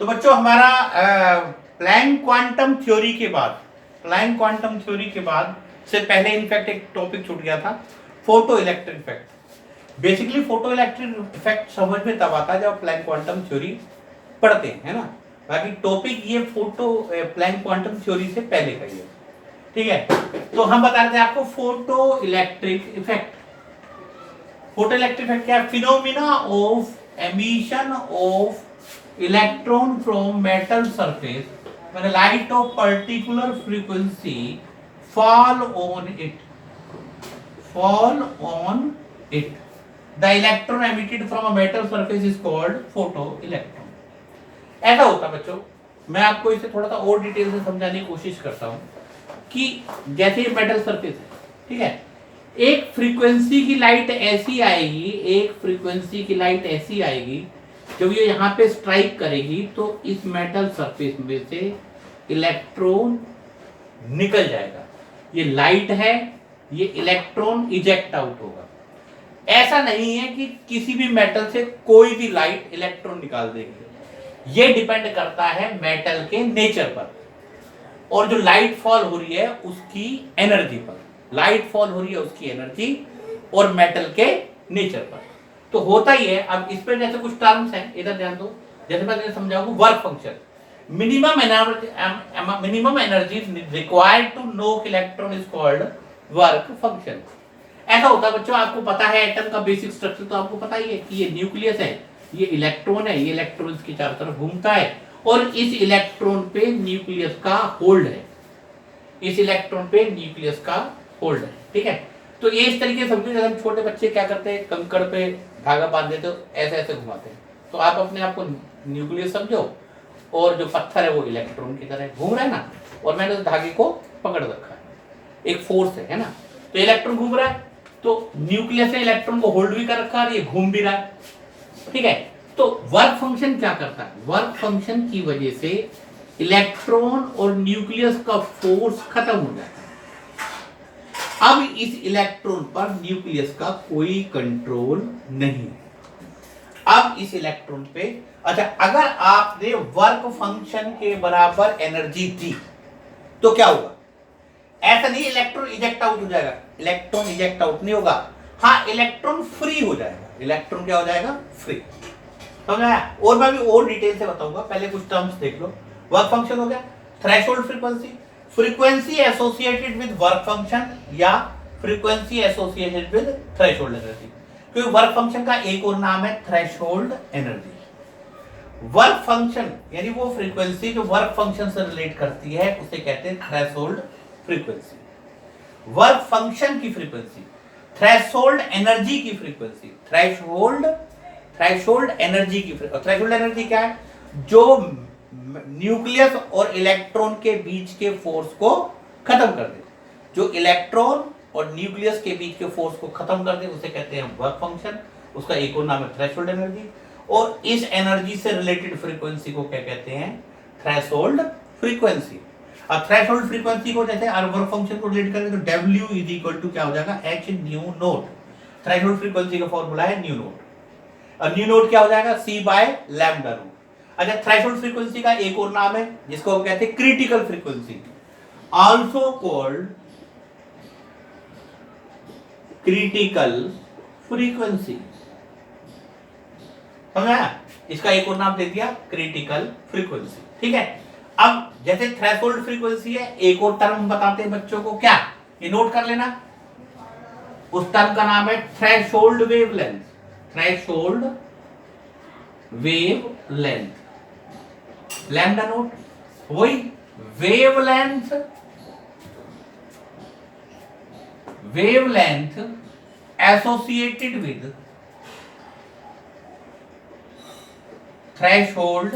तो बच्चों हमारा प्लैंक क्वांटम थ्योरी के बाद, प्लैंक क्वांटम थ्योरी के बाद से पहले इनफैक्ट एक टॉपिक छूट गया था, photo electric effect. Basically photo electric effect समझ में तब आता है जब प्लैंक क्वांटम थ्योरी पढ़ते हैं, है ना। बाकी टॉपिक ये फोटो प्लैंक क्वांटम थ्योरी से पहले का ही है, ठीक है। तो हम बता रहे थे आपको photo electric effect. Photo electric effect क्या है? Phenomena of emission of electron from metal surface when a light of particular frequency fall on it. The electron emitted from a metal surface is called photoelectron. ऐसा होता है बच्चों, मैं आपको इसे थोड़ा सा और डिटेल से समझाने की कोशिश करता हूँ कि जैसे ये मेटल सरफेस है, ठीक है, एक फ्रीक्वेंसी की लाइट ऐसी आएगी, एक फ्रीक्वेंसी की लाइट ऐसी आएगी जब ये यहाँ पे स्ट्राइक करेगी तो इस मेटल सरफेस में से इलेक्ट्रॉन निकल जाएगा। ये लाइट है, ये इलेक्ट्रॉन इजेक्ट आउट होगा। ऐसा नहीं है कि किसी भी मेटल से कोई भी लाइट इलेक्ट्रॉन निकाल देगी, ये डिपेंड करता है मेटल के नेचर पर और जो लाइट फॉल हो रही है उसकी एनर्जी पर। लाइट फॉल हो रही है उसकी एनर्जी और मेटल के नेचर पर। तो होता ही है। अब इस पर जैसे कुछ टर्म्स हैं, इधर ध्यान दो। जैसे मैं समझाऊंगा work function, minimum energy required to no electron is called work function. ऐसा होता है बच्चों, आपको पता है एटम का बेसिक स्ट्रक्चर तो आपको पता ही है कि ये न्यूक्लियस है, ये इलेक्ट्रॉन है, ये इलेक्ट्रॉन इसके चारों तरफ घूमता है और इस इलेक्ट्रॉन पे न्यूक्लियस का होल्ड है, इस इलेक्ट्रॉन पे न्यूक्लियस का होल्ड है, ठीक है। तो ये इस तरीके से समझो, जब हम छोटे बच्चे क्या करते हैं, कंकड़ पे धागा बांध देते हो, ऐसे ऐसे घुमाते हैं, तो आप अपने आप को न्यूक्लियस समझो और जो पत्थर है वो इलेक्ट्रॉन की तरह घूम रहा है ना, और मैंने उस धागे को पकड़ रखा है, एक फोर्स है ना। तो इलेक्ट्रॉन घूम रहा है, तो न्यूक्लियस ने इलेक्ट्रॉन को होल्ड भी कर रखा है, ये घूम भी रहा है, ठीक है। तो वर्क फंक्शन क्या करता है? वर्क फंक्शन की वजह से इलेक्ट्रॉन और न्यूक्लियस का फोर्स खत्म हो जाता है। अब इस इलेक्ट्रॉन पर न्यूक्लियस का कोई कंट्रोल नहीं। अब इस इलेक्ट्रॉन पे, अच्छा, अगर आपने वर्क फंक्शन के बराबर एनर्जी दी तो क्या होगा? ऐसा नहीं इलेक्ट्रॉन इजेक्ट आउट हो जाएगा, इलेक्ट्रॉन इजेक्ट आउट नहीं होगा। हाँ, इलेक्ट्रॉन फ्री हो जाएगा। इलेक्ट्रॉन क्या हो जाएगा? फ्री। समझ आया? और मैं भी और डिटेल से बताऊंगा, पहले कुछ टर्म्स देख लो। वर्क फंक्शन हो गया, threshold frequency, frequency associated with work function या frequency associated with threshold energy. क्योंकि वर्क फंक्शन का एक और नाम है थ्रेशोल्ड एनर्जी। वर्क फंक्शन यानी वो फ्रीक्वेंसी जो वर्क फंक्शन से रिलेट करती है उसे कहते हैं थ्रेशोल्ड फ्रीक्वेंसी। वर्क फंक्शन की फ्रीक्वेंसी, थ्रेशोल्ड एनर्जी की फ्रीक्वेंसी, थ्रेशोल्ड एनर्जी की फ्रीक्वेंसी। थ्रेशोल्ड एनर्जी क्या है? जो न्यूक्लियस और इलेक्ट्रॉन के बीच के फोर्स को खत्म कर दे, जो इलेक्ट्रॉन और न्यूक्लियस के बीच के फोर्स को खत्म कर दे उसे कहते हैं वर्क फंक्शन। उसका एक और नाम है थ्रेशोल्ड एनर्जी। और इस एनर्जी से रिलेटेड फ्रीक्वेंसी को क्या कहते हैं? Threshold frequency. अब थ्रेशोल्ड फ्रीक्वेंसी को जैसे वर्क फंक्शन को रिलेट करें तो W इज इक्वल टू क्या हो जाएगा? H nu note. Threshold frequency का फॉर्मूला है न्यू नोट। अब न्यू नोट क्या हो जाएगा? C by lambda note. अच्छा, थ्रेशोल्ड फ्रीक्वेंसी का एक और नाम है जिसको हम कहते हैं critical frequency, also called critical frequency. समझा? इसका एक और नाम दे दिया क्रिटिकल फ्रीक्वेंसी, ठीक है। अब जैसे थ्रेशोल्ड फ्रीक्वेंसी है, एक और टर्म बताते हैं बच्चों को, क्या? ये नोट कर लेना। उस टर्म का नाम है threshold wavelength. Threshold wavelength, lambda naught, वही wavelength. Wavelength associated with threshold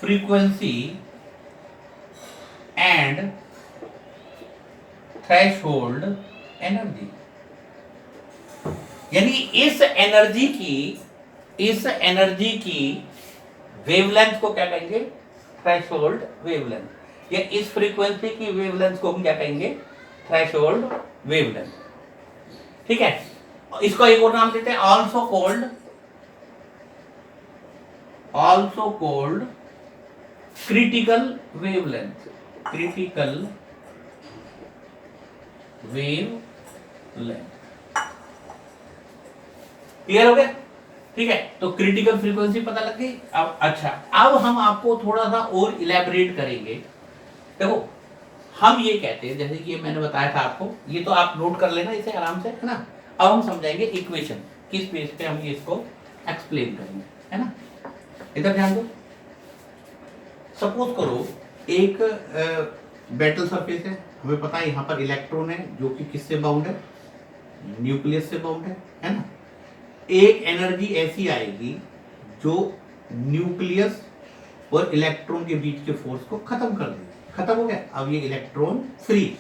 frequency and threshold energy. यानी इस एनर्जी की वेवलेंथ को क्या कहेंगे? Threshold wavelength. या इस फ्रीक्वेंसी की वेवलेंथ को हम क्या कहेंगे? थ्रेशोल्ड वेवलेंथ, ठीक है। इसको एक और नाम देते हैं also called critical wavelength, critical wavelength. Clear हो गया? ठीक है, तो क्रिटिकल फ्रीक्वेंसी पता लग गई। अब अच्छा, अब हम आपको थोड़ा सा और इलेबोरेट करेंगे। देखो हम ये कहते हैं, जैसे कि ये मैंने बताया था आपको, ये तो आप नोट कर लेना इसे आराम से, है ना। अब हम समझाएंगे इक्वेशन, किस बेस पे हम ये इसको एक्सप्लेन करेंगे, है ना। इधर ध्यान दो। सपोज करो एक मेटल सरफेस है, हमें पता है यहाँ पर इलेक्ट्रॉन है जो कि किससे बाउंड है, न्यूक्लियस से बाउंड है ना। एक एनर्जी ऐसी आएगी जो न्यूक्लियस और इलेक्ट्रॉन के बीच के फोर्स को खत्म कर देगी। खत्म हो गया, अब ये इलेक्ट्रॉन फ्री।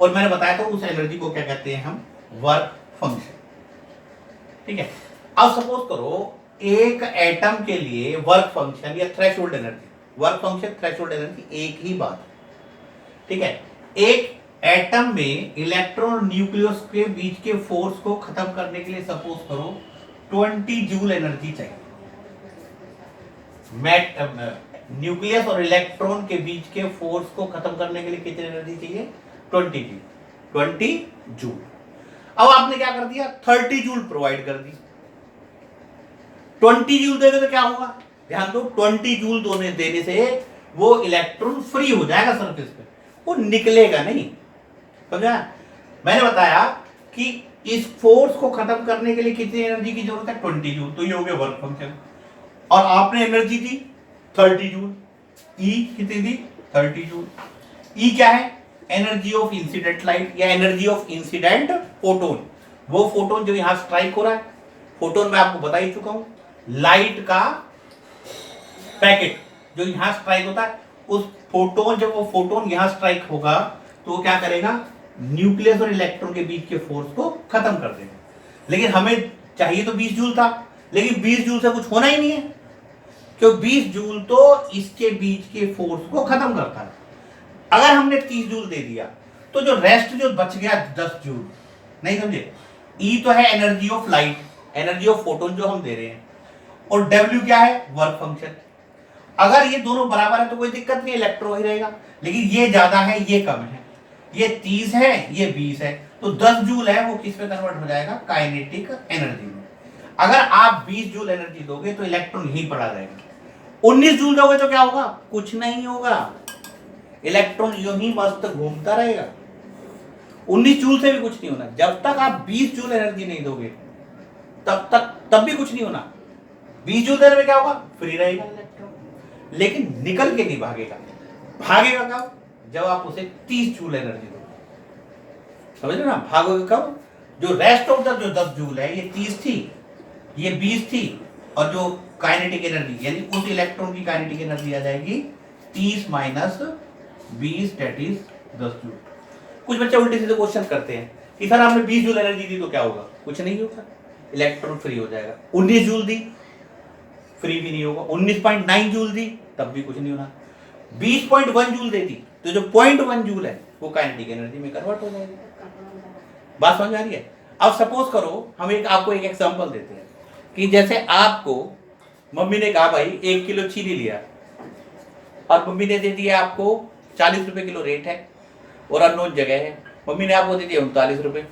और मैंने बताया था उस एनर्जी को क्या कहते हैं हम, वर्क फंक्शन। ठीक है, अब सपोज करो एक एटम के लिए वर्क फंक्शन या threshold energy, work function threshold energy एक ही बात। ठीक है, एक एटम में इलेक्ट्रॉन और न्यूक्लियस के बीच के फोर्स को खत्म करने के लिए सपोज करो 20 जूल एनर्जी चाहिए। न्यूक्लियस और इलेक्ट्रॉन के बीच के फोर्स को खत्म करने के लिए कितनी एनर्जी चाहिए, 20 जूल। अब आपने क्या कर दिया, 30 जूल प्रोवाइड कर दी। 20 जूल देने तो क्या होगा, ध्यान दो, 20 जूल देने से वो इलेक्ट्रॉन फ्री हो जाएगा सरफेस पे, वो निकलेगा नहीं। समझा? मैंने बताया कि इस फोर्स को खत्म करने के लिए कितनी एनर्जी की जरूरत है, 20 जूल। तो ये हो गया वर्क फंक्शन। और आपने एनर्जी दी 30 जूल। ई कितनी दी, 30 जूल। ई क्या है, एनर्जी ऑफ इंसिडेंट लाइट या एनर्जी ऑफ इंसिडेंट फोटोन। वो फोटोन जो यहां स्ट्राइक हो रहा है, फोटोन मैं आपको बता ही चुका हूं, लाइट का पैकेट जो यहां स्ट्राइक होता है, उस फोटोन, जब वो फोटोन यहां स्ट्राइक होगा तो वो क्या करेगा, न्यूक्लियस और इलेक्ट्रॉन के बीच के फोर्स को खत्म कर देगा। लेकिन हमें चाहिए तो 20 जूल था, लेकिन 20 जूल से कुछ होना ही नहीं है, क्योंकि 20 जूल तो इसके बीच के फोर्स को खत्म करता है। अगर हमने 30 जूल दे दिया तो जो रेस्ट जो बच गया 10 जूल, नहीं समझे। ई तो है energy of light, energy of photon जो हम दे रहे हैं, और डब्ल्यू क्या है, वर्क फंक्शन। अगर ये दोनों बराबर है तो कोई दिक्कत नहीं, इलेक्ट्रॉन ही रहेगा। लेकिन ये ज्यादा है, ये कम है, ये 30 है, ये 20 है, तो 10 जूल है वो किस में कन्वर्ट हो जाएगा, काइनेटिक एनर्जी में। अगर आप 20 जूल एनर्जी दोगे तो इलेक्ट्रॉन यहीं पड़ा रहेगा। 19 जूल दोगे तो क्या होगा, कुछ नहीं होगा, इलेक्ट्रॉन यूं ही मस्त घूमता रहेगा। 19 जूल से भी कुछ नहीं होना। जब तक आप 20 जूल एनर्जी नहीं दोगे तब भी कुछ नहीं होना। 20 जूल देने में क्या होगा, फ्री रहेगा इलेक्ट्रॉन, लेकिन निकल के नहीं भागेगा। भागेगा कब, जब आप उसे 30 जूल एनर्जी दोगे। समझ रहे ना, भागोगे कब, जो रेस्ट ऑफ द जो 10 जूल है, ये 30 थी, ये 20 थी, और जो काइनेटिक एनर्जी यानी उस इलेक्ट्रॉन की काइनेटिक एनर्जी आ जाएगी 30 माइनस 20 दैट इज 10 जूल। कुछ बच्चे उल्टे सीधे क्वेश्चन करते हैं कि सर आपने 20 जूल एनर्जी दी तो क्या होगा, कुछ नहीं होगा, इलेक्ट्रॉन फ्री हो जाएगा। 19 जूल दी, फ्री भी नहीं होगा। 19.9 जूल दी, तब भी कुछ नहीं होना। 20.1 जूल देती तो जो 0.1 जूल है वो काइनेटिक एनर्जी में कन्वर्ट हो जाएगी। बात समझ आ रही है? अब सपोज करो हम आपको एक एग्जांपल देते हैं कि जैसे आपको मम्मी ने कहा भाई 1 किलो चीनी लिया, और मम्मी ने दे दिया आपको 40 रुपए किलो रेट है, और अननोन जगह है, मम्मी ने आपको दे दिया 39 रुपए।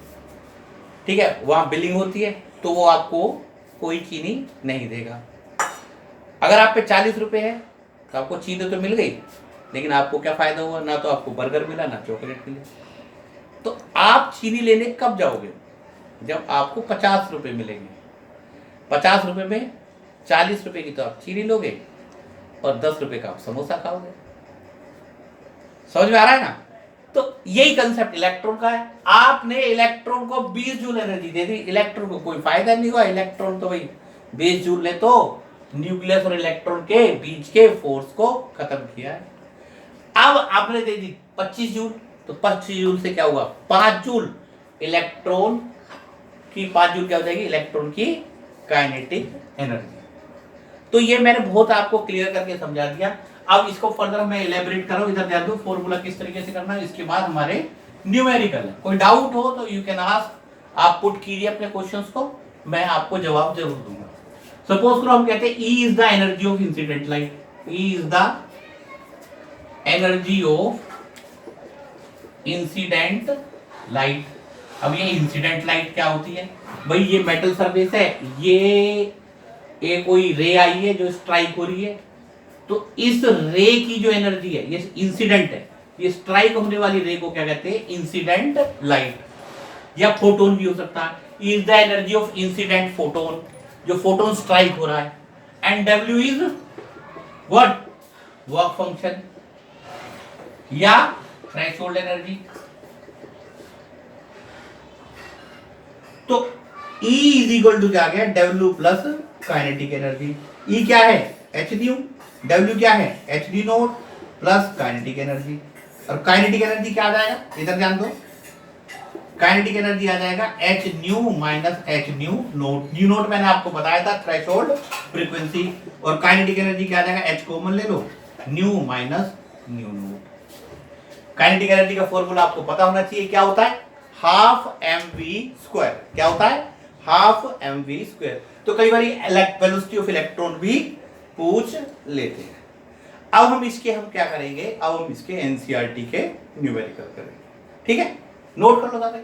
ठीक है, वहां बिलिंग होती है तो वो आपको कोई चीनी नहीं देगा। अगर आप पे 40 रुपए है तो आपको चीनी तो मिल गई, लेकिन आपको क्या फायदा हुआ, ना तो आपको बर्गर मिला ना चॉकलेट मिले। तो आप चीनी लेने कब जाओगे, जब आपको 50 रुपए मिलेंगे। 50 रुपए में 40 रुपए की तो आप चीनी लोगे और 10 रुपए का आप समोसा खाओगे। समझ में आ रहा है ना? तो यही कंसेप्ट इलेक्ट्रॉन का है। आपने इलेक्ट्रॉन को 20 जूल एनर्जी दे दी, इलेक्ट्रॉन को कोई फायदा नहीं हुआ। इलेक्ट्रॉन तो भाई 20 जूल ने तो न्यूक्लियस और इलेक्ट्रॉन के बीच के फोर्स को खत्म किया है। अब आपने दे दी 25 जूल, तो 25 जूल से क्या हुआ, 5 जूल इलेक्ट्रॉन की, 5 जूल क्या हो जाएगी, इलेक्ट्रॉन की काइनेटिक एनर्जी। तो ये मैंने बहुत आपको क्लियर करके समझा दिया। अब इसको फर्दर मैं इलेबोरेट कर रहा हूं, इधर ध्यान दो, फॉर्मूला किस तरीके से करना है। इसके बाद हमारे न्यूमेरिकल है। कोई डाउट हो तो यू कैन आस्क, आप पुट कीजिए अपने क्वेश्चंस को, मैं आपको जवाब जरूर दूंगा। सपोज करो हम कहते हैं E is the energy of incident light, E is the energy of incident light. अब ये इंसिडेंट लाइट क्या होती है भाई, ये मेटल सरफेस है, ये कोई रे आई है जो स्ट्राइक हो रही है, तो इस रे की जो एनर्जी है ये इंसिडेंट है, ये स्ट्राइक होने वाली रे को क्या कहते हैं, इंसिडेंट लाइट, या फोटोन भी हो सकता है। Is the energy of incident photon, जो फोटोन स्ट्राइक हो रहा है, and W is what, work function या थ्रेशोल्ड एनर्जी। तो E इज इक्वल टू क्या आ गया, W plus kinetic energy. E क्या है, h न्यू, W क्या है, h D naught plus kinetic energy. और काइनेटिक एनर्जी क्या आ जाएगा, इधर ध्यान दो, काइनेटिक एनर्जी आ जाएगा h nu minus h nu naught. Nu naught मैंने आपको बताया था थ्रेशोल्ड फ्रीक्वेंसी, और काइनेटिक एनर्जी क्या आ जाएगा, h कॉमन ले लो, nu minus nu naught. Kinetic energy का फॉर्मूला आपको पता होना चाहिए, क्या होता है, हाफ mv स्क्वायर। क्या होता है, हाफ mv स्क्वायर। तो कई बार वेलोसिटी ऑफ इलेक्ट्रॉन भी पूछ लेते हैं। अब हम क्या करेंगे, अब हम इसके एनसीईआरटी के न्यूमेरिकल करेंगे, ठीक है, नोट कर लो सारे।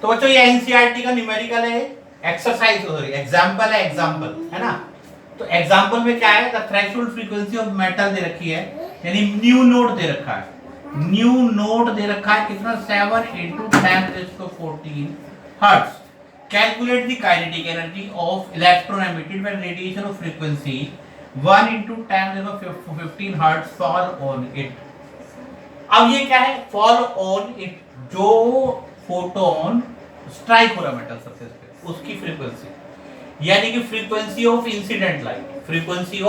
तो बच्चों ये एनसीईआरटी का न्यूमेरिकल है, एक्सरसाइज एग्जांपल है, एग्जांपल है ना। तो एग्जांपल में क्या है, the threshold frequency of metal दे रखी है, यानी न्यू नोट दे रखा है, न्यू नोट दे रखा है कितना, 7 × 10⁻14 hertz. Calculate the kinetic energy of electron emitted when radiation of frequency 1 × 10⁻15 hertz fall on it. अब ये क्या है, फॉल ऑन इट, जो फोटोन स्ट्राइक हो रहा है मेटल सरफेस पे, उसकी फ्रीक्वेंसी, यानी कि frequency of incident light, frequency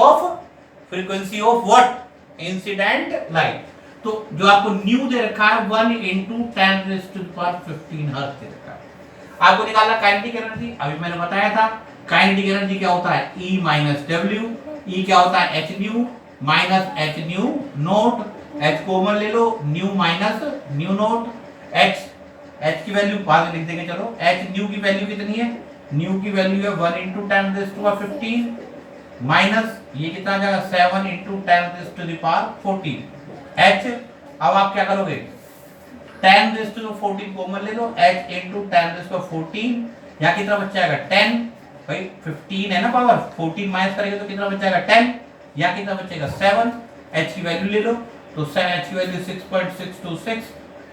of what, incident light. तो जो आपको न्यू दे रखा है 1 × 10⁻15 हर्ट्ज दे रखा है। आपको निकालना काइनेटिक एनर्जी, अभी मैंने बताया था काइनेटिक एनर्जी क्या होता है, E माइनस W। E क्या होता है, h nu minus h nu naught, h common ले लो, nu minus nu naught, h की वैल्यू बाद में लिख देंगे, चलो h न्यू की वैल्यू कितनी है, न्यू की वैल्यू है 1 × 10⁻15 माइनस ये कितना जाएगा, 7 × 10⁻14 h। अब आप क्या करोगे, 10⁻14 कॉमन ले लो, h × 10⁻14, यहाँ कितना बच जाएगा 10, भाई 15 है ना पावर, 14 माइनस करेंगे तो कितना बच जाएगा 10, यहाँ कितना बचेगा 7, h की वैल्यू ले लो, तो h की वैल्यू 6.626,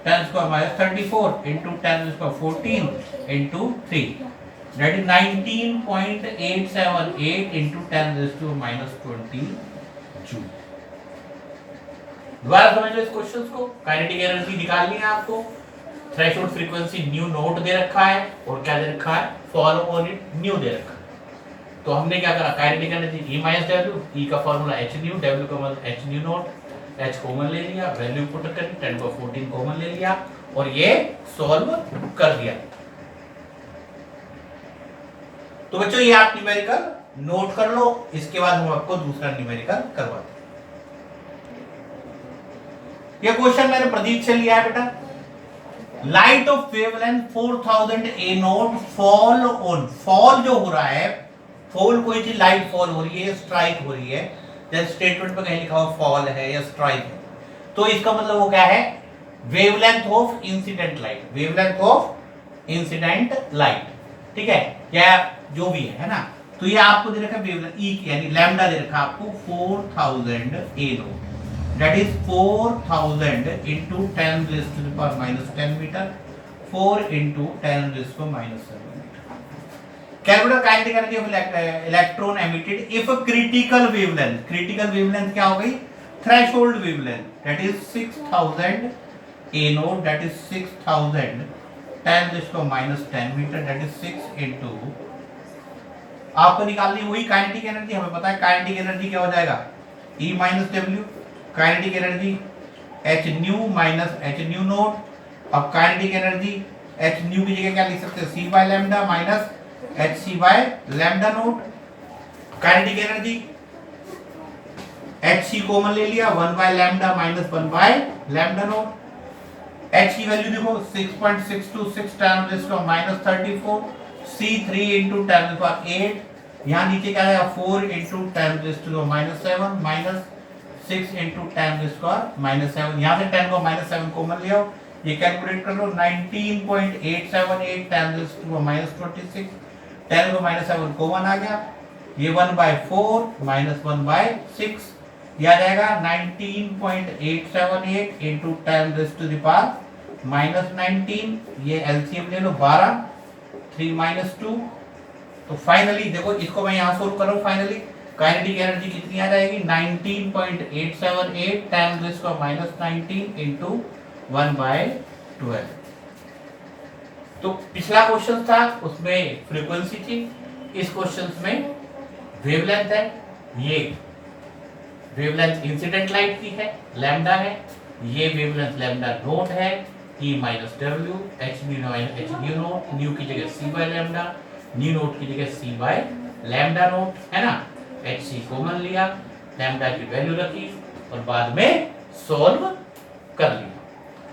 10⁻34 × 10⁻14 × 3, that is 19.878 × 10⁻22। दोबारा समझ लो इस क्वेश्चन को, काइनेटिक एनर्जी निकालनी है आपको, थ्रेशोल्ड फ्रीक्वेंसी न्यू नोट दे रखा है, और क्या दे रखा है, फॉल ऑन इट न्यू दे रखा है। तो हमने क्या करा, kinetic energy E minus W, E का फॉर्मूला h न्यू, W का मतलब h nu naught, h common ले लिया, वैल्यू पुट कर 10⁻14 कॉमन ले लिया, और ये सॉल्व कर दिया। तो बच्चों ये आप न्यूमेरिकल नोट कर लो, इसके बाद हम आपको दूसरा न्यूमेरिकल करवाते हैं। ये क्वेश्चन मैंने प्रदीप से लिया है बेटा, light of wavelength 4000 A note fall on, fall जो हो रहा है, फॉल कोई चीज लाइट फॉल हो रही है, स्ट्राइक हो रही है, जैसे स्टेटमेंट में कहीं लिखा हुआ फॉल है या स्ट्राइक है, तो इसका मतलब वो क्या है, wavelength of incident light, wavelength of incident light, ठीक है, या जो भी है ना। तो ये आपको दे रखा है वेवलेंथ E यानी लैम्डा दे रखा है आपको 4000 ए note, that is 4000 into 10 raised to the power minus 10 meter, 4 into 10 raised to minus 7 meter. Calculate kinetic energy of electron emitted if a critical wavelength क्या हो गई, threshold wavelength, that is 6000 a node, that is 6000 10 raised to minus 10 meter, that is 6 into, आपको निकालनी वही kinetic energy, हमें पता है kinetic energy क्या हो जाएगा, E minus W, kinetic energy h nu minus h nu note. अब काइनेटिक एनर्जी h न्यू की जगह क्या लिख सकते हैं, c by lambda minus h c by lambda note. Kinetic energy h c common ले लिया, 1 by lambda minus 1 by lambda note. H की वैल्यू देखो 6.626 10 raised to -34, C3 into 10 to the power 8, यहाँ नीचे क्या आएगा 4 into 10 raised to the -7 minus 6 into 10 raised to the -7, यहाँ से 10 को -7 कॉमन ले आओ, ये कैलकुलेट कर लो 19.878 10 raised to the -26, 10 को -7 कॉमन आ गया, ये 1/4 minus 1/6, यह आ जाएगा 19.878 into 10 raised to the power -19, ये एलसीएम ले लो 12, 3 minus 2, तो फाइनली देखो इसको मैं यहाँ सोल्व कर रहा हूँ, फाइनली काइनेटिक एनर्जी कितनी आ जाएगी 19.878 10 raised to -19 into 1/12। तो पिछला क्वेश्चन था उसमें फ्रीक्वेंसी थी, इस क्वेश्चन में वेवलेंथ है, ये वेवलेंथ इंसिडेंट लाइट की है लैम्डा है, ये वेवलेंथ लैम्डा नोट है, E minus W, H new naught, new की जगह C by lambda, new note की जगह C बाय लैम्डा नोट, है ना, एच सी कॉमन लिया, लैम्डा की वैल्यू रखी और बाद में सॉल्व कर लिया।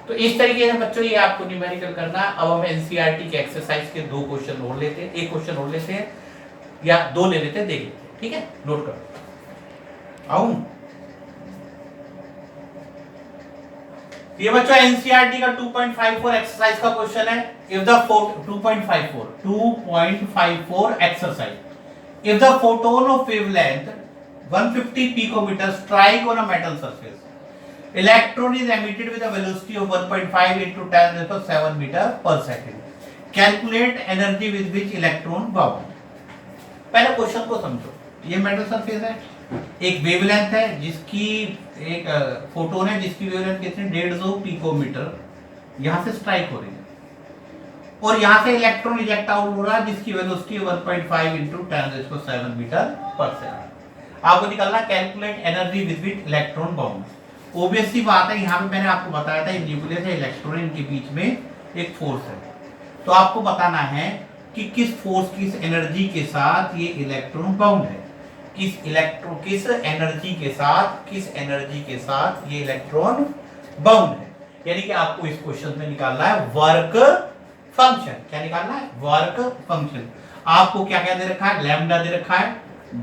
तो इस तरीके से बच्चों ये आपको न्यूमेरिकल करना। अब हम एनसीईआरटी के एक्सरसाइज के 2 क्वेश्चन और लेते हैं, एक क्वेश्चन और लेते हैं या 2 ले लेते हैं, देख लेते हैं, ठीक है, नोट करो। आऊं ये बच्चों एनसीईआरटी का 2.54 एक्सरसाइज का क्वेश्चन है। If the 2.54 exercise, if the photon of wavelength 150 picometre strike on a metal surface, electron is emitted with a velocity of 1.5 into 10⁷ metre पर second, calculate energy with which electron bound. पहले question को समझो, ये metal surface है, एक wavelength है जिसकी एक फोटोन है जिसकी वेवलेंथ कितनी 150 पिकोमीटर यहां से स्ट्राइक हो रही है और यहां से इलेक्ट्रॉन इजेक्ट आउट हो रहा है जिसकी वेलोसिटी 1.5 into 10⁷ मीटर पर सेकंड। आपको निकालना calculate energy with which electron bound. Obviously बात है, यहां पे मैंने आपको बताया था न्यूक्लियस है, इलेक्ट्रॉन इनके बीच में एक फोर्स है, तो आपको बताना है कि किस फोर्स किस एनर्जी के साथ ये इलेक्ट्रॉन बाउंड है, किस एनर्जी के साथ ये इलेक्ट्रॉन बाउंड है। यानी कि आपको इस क्वेश्चन में निकालना है वर्क फंक्शन। क्या निकालना है? Work function. आपको क्या क्या दे रखा है? लैम्डा दे रखा है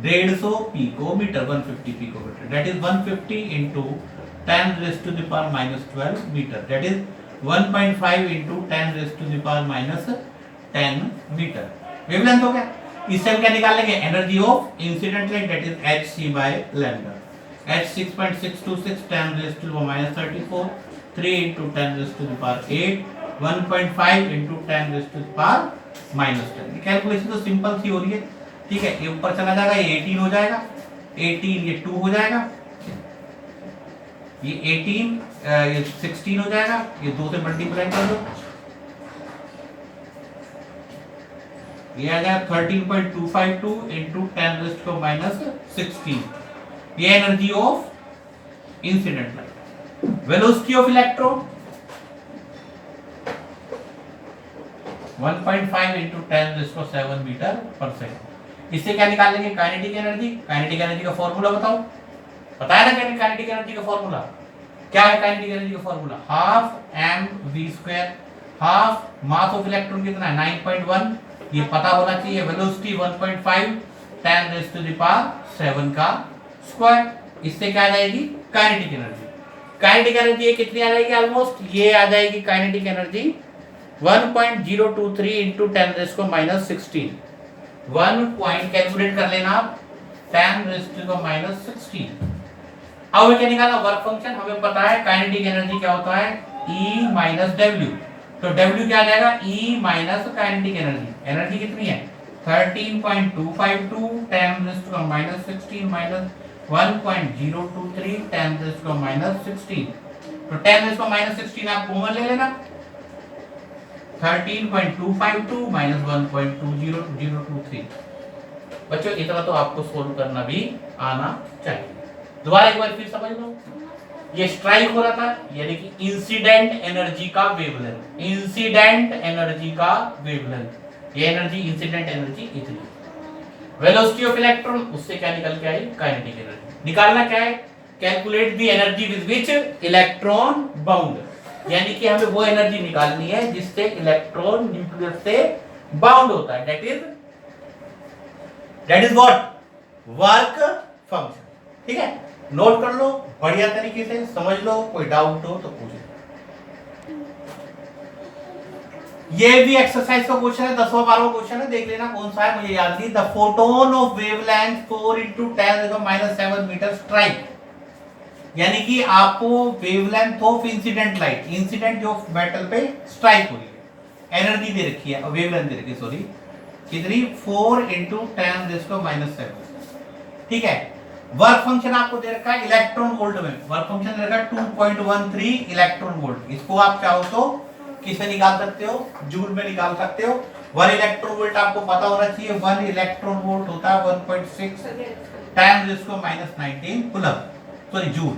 150 picometer, 150 picometer, that is 150 into 10⁻⁻12 metre, that is 1.5 into 10⁻⁻10 metre. Wavelength हो गया। इससे हम क्या निकाल लेंगे? Energy of incident light, that is hc by lambda, h 6.626 10⁻34, 3 into 10⁻8, 1.5 into 10⁻⁻10। Calculation तो सिंपल सी हो रही है, ठीक है। ये ऊपर चला जाएगा, ये 18 हो जाएगा, 18 ये 2 हो जाएगा, ये 18 ये 16 हो जाएगा, ये 2 से मल्टीप्लाई कर दो, ये आ जाएगा 13.252 into 10⁻16। ये energy of incident light. Velocity of electron 1.5 into 10⁻⁷ metre पर सेकंड। इससे क्या निकाल लेंगे? Kinetic energy. काइनेटिक एनर्जी का फॉर्मूला बताओ। पता है ना काइनेटिक एनर्जी का फॉर्मूला क्या है? काइनेटिक एनर्जी का formula half mv², half mass of electron कितना है 9.1, ये पता होना चाहिए। वेलोसिटी 1.5 10⁻⁷ का स्क्वायर। इससे क्या आ जाएगी? Kinetic energy. काइनेटिक एनर्जी ये कितनी आ जाएगी? ऑलमोस्ट ये आ जाएगी kinetic energy 1.023 into 10⁻⁻16। 1 point calculate कर लेना आप 10⁻⁻16। अब हमें क्या निकालना? Work function. हमें पता है काइनेटिक एनर्जी क्या होता है? E minus W. तो W क्या आ जाएगा? E minus kinetic energy. Energy कितनी है? 13.252 10⁻⁻16 माइनस 1.023 10⁻⁻16। तो 10⁻⁻16 आप कॉमन ले लेना, 13.252 माइनस 1.2023। बच्चों इतना तो आपको सोल्व करना भी आना चाहिए। दोबारा एक बार फिर समझ लो, ये स्ट्राइक हो रहा था, यानी कि इंसिडेंट एनर्जी का वेवलेंथ, इंसिडेंट एनर्जी का वेवलेंथ, ये एनर्जी इंसिडेंट एनर्जी इतनी। वेलोसिटी ऑफ इलेक्ट्रॉन, उससे क्या निकल के आई? Kinetic energy. निकालना क्या है? Calculate the energy with which electron bound. यानी कि हमें वो एनर्जी निकालनी है जिससे इलेक्ट्रॉन न्यूक्लियस से बाउंड होता है, that is what work function. ठीक है, नोट कर लो बढ़िया तरीके से समझ लो, कोई डाउट हो तो पूछ लो। ये भी एक्सरसाइज का क्वेश्चन है, 10वां 12वां क्वेश्चन है, देख लेना कौन सा है, मुझे याद नहीं। The photon of wavelength 4 × 10⁻⁷ metre strike, यानी कि आपको wavelength of incident light, incident जो मेटल पे स्ट्राइक हुई है, एनर्जी दे रखी है, वेवलेंथ दे रखी है, सॉरी कितनी 4 × 10⁻⁷। ठीक है, वर्क फंक्शन आपको दे रखा है इलेक्ट्रॉन वोल्ट में, वर्क फंक्शन दे रखा है 2.13 इलेक्ट्रॉन वोल्ट। इसको आप चाहो तो किससे निकाल सकते हो, जूल में निकाल सकते हो। 1 इलेक्ट्रॉन वोल्ट आपको पता होना चाहिए, 1 इलेक्ट्रॉन वोल्ट होता है 1.6 10⁻⁹ कूलम, सॉरी जूल।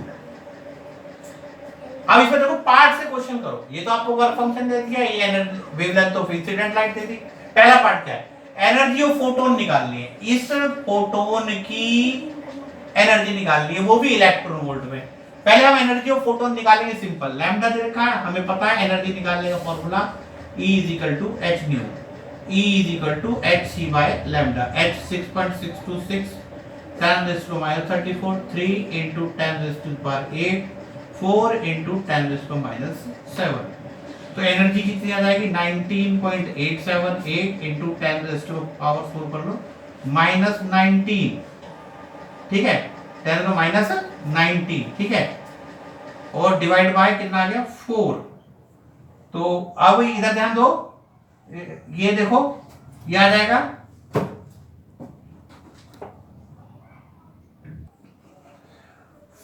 अब इसमें देखो पार्ट से क्वेश्चन करो, ये तो आपको वर्क फंक्शन दे दिया, ये energy wavelength of incident light दे दी। पहला पार्ट क्या है, एनर्जी ऑफ फोटोन निकालनी है, इस फोटोन की एनर्जी निकालनी है, वो भी इलेक्ट्रॉन वोल्ट में। पहले हम एनर्जी ऑफ फोटोन निकालेंगे, सिंपल लैम्डा दे रखा है, हमें पता है एनर्जी निकालने का formula E = h/nu, E = hc/λ, h 6.626 10⁻34, 3 × 10⁸, 4 × 10⁻⁷। तो एनर्जी कितनी आ जाएगी 19.878 × 10⁻⁴ कर लो -19, ठीक है 10⁻⁹, ठीक है, और डिवाइड बाय कितना आ गया 4। तो अब इधर ध्यान दो, ये देखो ये आ जाएगा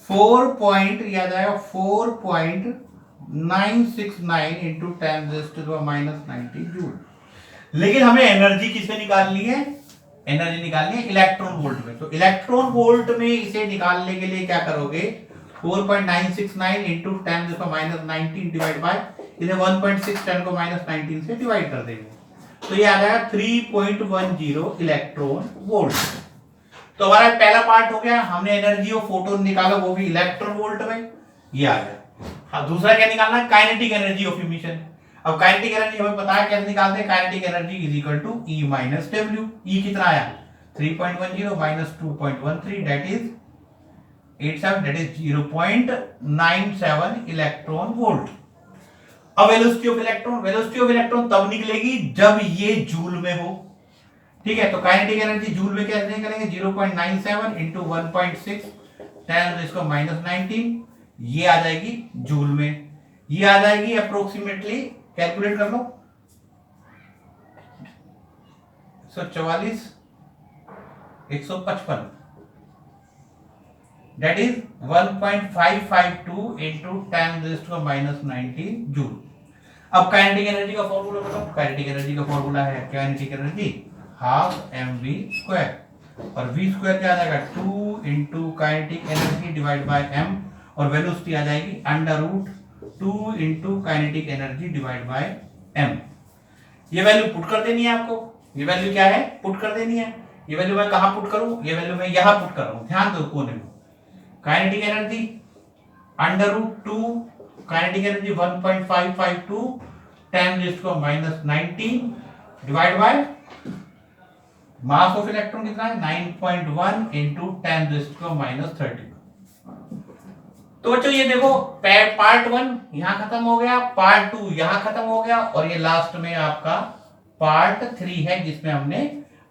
4.969 × 10⁻⁹ जूल। लेकिन हमें एनर्जी किससे निकालनी है, एनर्जी निकालनी है इलेक्ट्रॉन वोल्ट में। तो इलेक्ट्रॉन वोल्ट में इसे निकालने के लिए क्या करोगे, 4.969 × 10⁻⁹ डिवाइड बाय इसे 1.6 10⁻⁹ से डिवाइड कर देंगे, तो ये आ जाएगा 3.10 इलेक्ट्रॉन वोल्ट। तो हमारा पहला पार्ट हो गया, हमने एनर्जी ऑफ फोटोन निकाला, वो भी इलेक्ट्रॉन वोल्ट में, ये आ गया। हाँ, दूसरा क्या निकालना है, काइनेटिक एनर्जी ऑफ इमिशन। अब काइनेटिक एनर्जी हमें पता है कैसे निकालते हैं, kinetic energy = E - W। E कितना आया 3.10 - 2.13 that is 87, that is 0.97 electron volt. अब velocity of electron, velocity of electron तब निकलेगी जब ये जूल में हो, ठीक है। तो काइनेटिक एनर्जी जूल में कैसे निकलेंगे, 0.97 × 1.6 10⁻⁹, ये आ जाएगी जूल में, ये आ जाएगी अप्रोक्सीमेटली, कैलकुलेट कर लो 144 155, दैट इज 1.552 × 10⁻⁹ जूल। अब काइनेटिक एनर्जी का फॉर्मूला बताओ, काइनेटिक एनर्जी का फॉर्मूला है काइनेटिक एनर्जी ½ mv², और v² क्या आ जाएगा 2 × kinetic energy divide by m, और वेलोसिटी आ जाएगी √2 × kinetic energy divide by m। ये वैल्यू पुट कर देनी है आपको, ये वैल्यू क्या है पुट कर देनी है। ये वैल्यू मैं कहां पुट करूं, ये वैल्यू मैं यहां पुट कर रहा हूं, ध्यान दो कोने में। Kinetic energy √2, kinetic energy 1.552 10⁻⁹ divide by mass of electron कितना है 9.1 × 10⁻30। तो बच्चों ये देखो पार्ट 1 यहां खत्म हो गया, पार्ट 2 यहां खत्म हो गया, और ये लास्ट में आपका पार्ट 3 है जिसमें हमने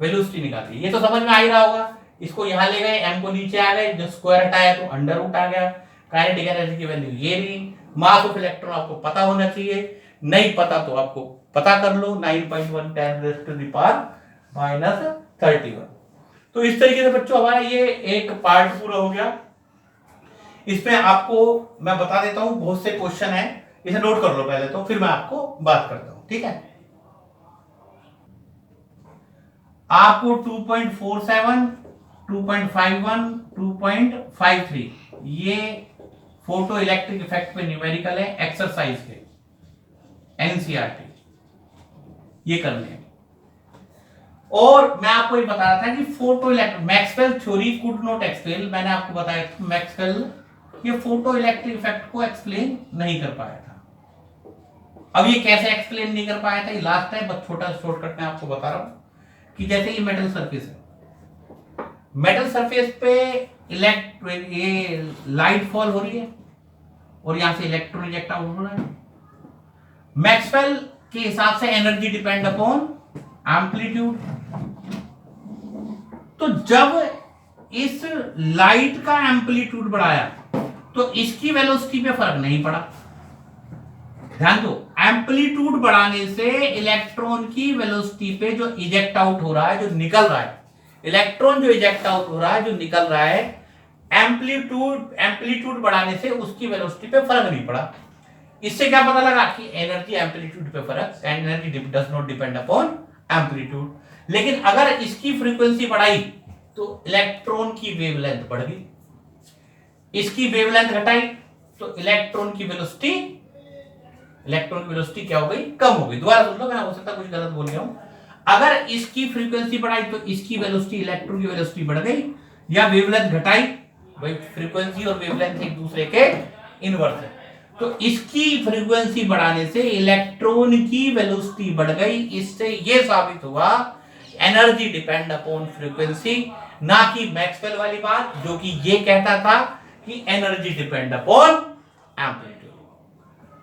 वेलोसिटी निकाली। ये तो समझ में आ ही रहा होगा, इसको यहां ले गए, m को नीचे आ गए, जो स्क्वायर हटाया तो √, आ गया। काइनेटिक एनर्जी की वैल्यू ये ली, मास ऑफ इलेक्ट्रॉन आपको पता होना चाहिए, नहीं पता तो आपको पता कर लो 9.1 10⁻⁻31। तो इस तरीके से बच्चों हमारा ये एक पार्ट पूरा हो गया। इसमें आपको मैं बता देता हूं बहुत से क्वेश्चन है, इसे नोट कर लो पहले, तो फिर मैं आपको बात करता हूं, ठीक है। आपको 2.47 2.51 2.53 ये फोटो इलेक्ट्रिक इफेक्ट पे न्यूमेरिकल है, एक्सरसाइज के एनसीईआरटी, ये करने हैं। और मैं आपको ये बता रहा था कि photo electric Maxwell theory could not explain, मैंने आपको बताया था मैक्सवेल ये फोटो इलेक्ट्रिक इफेक्ट को एक्सप्लेन नहीं कर पाया था, अब ये कैसे एक्सप्लेन नहीं कर पाया था, ये लास्ट टाइम बस छोटा शॉर्टकट में आपको बता रहा हूं कि जैसे ये मेटल सरफेस है, मेटल सरफेस पे ये लाइट फॉल हो रही है और यहां से इलेक्ट्रॉन इजेक्ट आउट हो रहा है। मैक्सवेल के हिसाब से एनर्जी डिपेंड अपॉन एम्पलीट्यूड। तो जब इस लाइट का एम्पलीट्यूड बढ़ाया तो इसकी वेलोसिटी पे फर्क नहीं पड़ा। ध्यान दो, एम्पलीट्यूड बढ़ाने से इलेक्ट्रॉन की वेलोसिटी पे जो इजेक्ट आउट हो रहा है, जो निकल रहा है, इलेक्ट्रॉन जो इजेक्ट आउट हो रहा है, जो निकल रहा है, एम्पलीट्यूड बढ़ाने से उसकी वेलोसिटी पे फर्क नहीं पड़ा। इससे क्या पता लगा कि एनर्जी एम्पलीट्यूड पे फर्क, energy does not depend upon amplitude. लेकिन अगर इसकी फ्रीक्वेंसी बढ़ाई तो इलेक्ट्रॉन की वेवलेंथ बढ़ गई, इसकी वेवलेंथ घटाई तो इलेक्ट्रॉन की वेलोसिटी क्या हो गई, कम हो गई। दोबारा सुन लो, मैं हो सकता कुछ गलत बोल गया हूं। अगर इसकी फ्रीक्वेंसी बढ़ाई तो इसकी वेलोसिटी, इलेक्ट्रॉन की वेलोसिटी बढ़ गई, या वेवलेंथ घटाई, भाई फ्रीक्वेंसी और वेवलेंथ एक दूसरे के इनवर्स है, तो इसकी फ्रीक्वेंसी बढ़ाने से इलेक्ट्रॉन की वेलोसिटी बढ़ गई। इससे यह साबित हुआ एनर्जी डिपेंड अपॉन फ्रीक्वेंसी, ना कि मैक्सवेल वाली बात जो कि ये कहता था कि एनर्जी डिपेंड अपॉन एम्पलीट्यूड।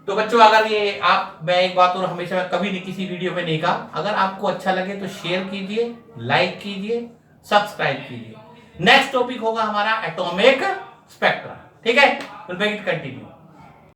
तो बच्चों, अगर ये मैं एक बात और हमेशा, मैं कभी नहीं किसी वीडियो में नहीं कहा, अगर आपको अच्छा लगे तो शेयर कीजिए, लाइक कीजिए, सब्सक्राइब कीजिए। नेक्स्ट टॉपिक होगा हमारा एटॉमिक स्पेक्ट्रा। ठीक है, विल मेक इट कंटिन्यू।